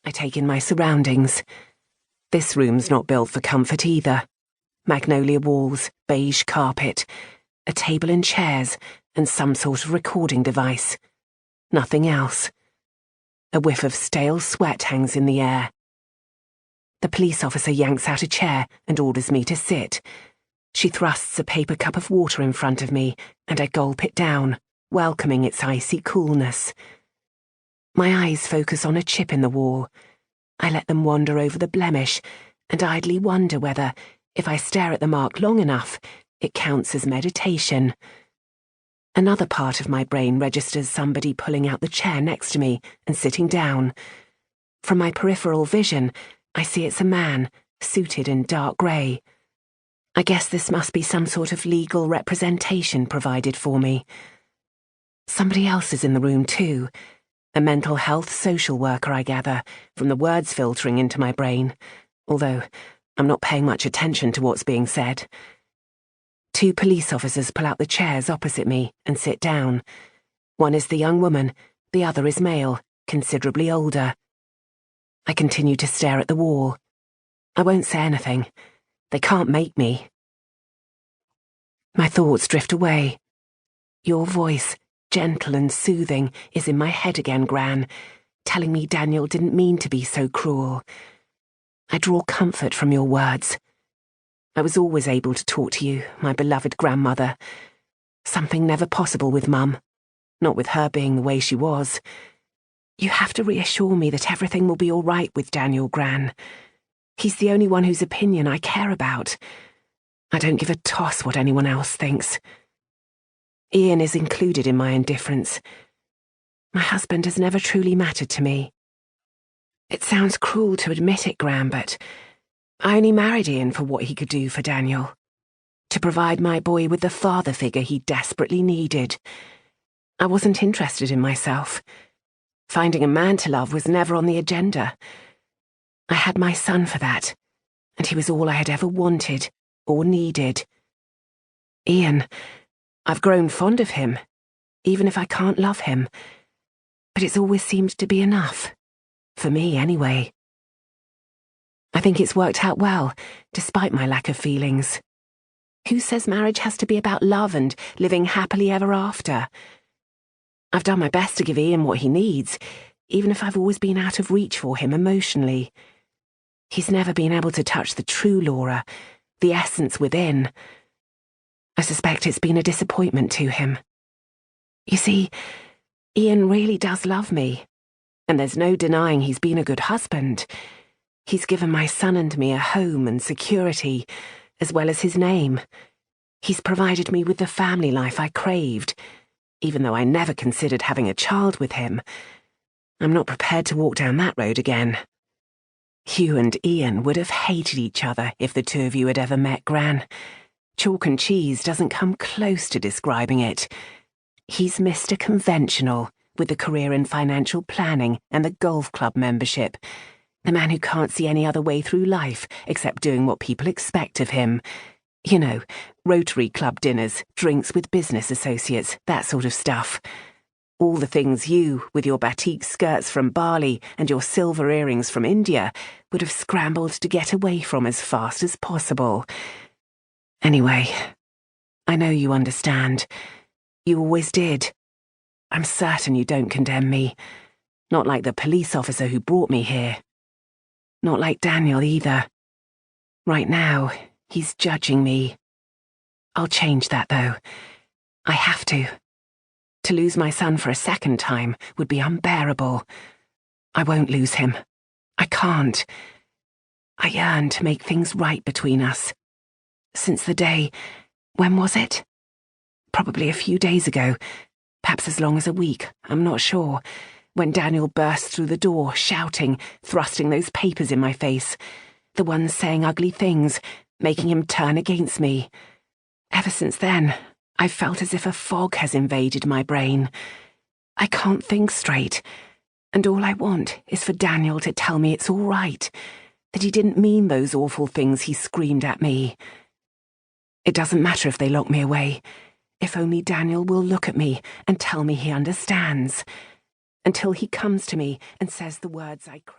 I take in my surroundings. This room's not built for comfort either. Magnolia walls, beige carpet, a table and chairs, and some sort of recording device. Nothing else. A whiff of stale sweat hangs in the air. The police officer yanks out a chair and orders me to sit. She thrusts a paper cup of water in front of me, and I gulp it down, welcoming its icy coolness. My eyes focus on a chip in the wall. I let them wander over the blemish, and idly wonder whether, if I stare at the mark long enough, it counts as meditation. Another part of my brain registers somebody pulling out the chair next to me and sitting down. From my peripheral vision, I see it's a man, suited in dark grey. I guess this must be some sort of legal representation provided for me. Somebody else is in the room too. A mental health social worker, I gather, from the words filtering into my brain, although I'm not paying much attention to what's being said. 2 police officers pull out the chairs opposite me and sit down. One is the young woman, the other is male, considerably older. I continue to stare at the wall. I won't say anything. They can't make me. My thoughts drift away. Your voice, gentle and soothing, is in my head again, Gran, telling me Daniel didn't mean to be so cruel. I draw comfort from your words. I was always able to talk to you, my beloved grandmother. Something never possible with Mum, not with her being the way she was. You have to reassure me that everything will be all right with Daniel, Gran. He's the only one whose opinion I care about. I don't give a toss what anyone else thinks. Ian is included in my indifference. My husband has never truly mattered to me. It sounds cruel to admit it, Gran, but I only married Ian for what he could do for Daniel. To provide my boy with the father figure he desperately needed. I wasn't interested in myself. Finding a man to love was never on the agenda. I had my son for that, and he was all I had ever wanted or needed. Ian, I've grown fond of him, even if I can't love him. But it's always seemed to be enough. For me, anyway. I think it's worked out well, despite my lack of feelings. Who says marriage has to be about love and living happily ever after? I've done my best to give Ian what he needs, even if I've always been out of reach for him emotionally. He's never been able to touch the true Laura, the essence within. I suspect it's been a disappointment to him. You see, Ian really does love me, and there's no denying he's been a good husband. He's given my son and me a home and security, as well as his name. He's provided me with the family life I craved, even though I never considered having a child with him. I'm not prepared to walk down that road again. Hugh and Ian would have hated each other if the two of you had ever met, Gran. Chalk and cheese doesn't come close to describing it. He's Mr. Conventional, with a career in financial planning and the golf club membership. The man who can't see any other way through life except doing what people expect of him. You know, Rotary Club dinners, drinks with business associates, that sort of stuff. All the things you, with your batik skirts from Bali and your silver earrings from India, would have scrambled to get away from as fast as possible. Anyway, I know you understand. You always did. I'm certain you don't condemn me. Not like the police officer who brought me here. Not like Daniel either. Right now, he's judging me. I'll change that, though. I have to. To lose my son for a second time would be unbearable. I won't lose him. I can't. I yearn to make things right between us. Since the day... when was it? Probably a few days ago. Perhaps as long as a week, I'm not sure. When Daniel burst through the door, shouting, thrusting those papers in my face. The ones saying ugly things, making him turn against me. Ever since then, I've felt as if a fog has invaded my brain. I can't think straight, and all I want is for Daniel to tell me it's all right, that he didn't mean those awful things he screamed at me. It doesn't matter if they lock me away, if only Daniel will look at me and tell me he understands, until he comes to me and says the words I crave.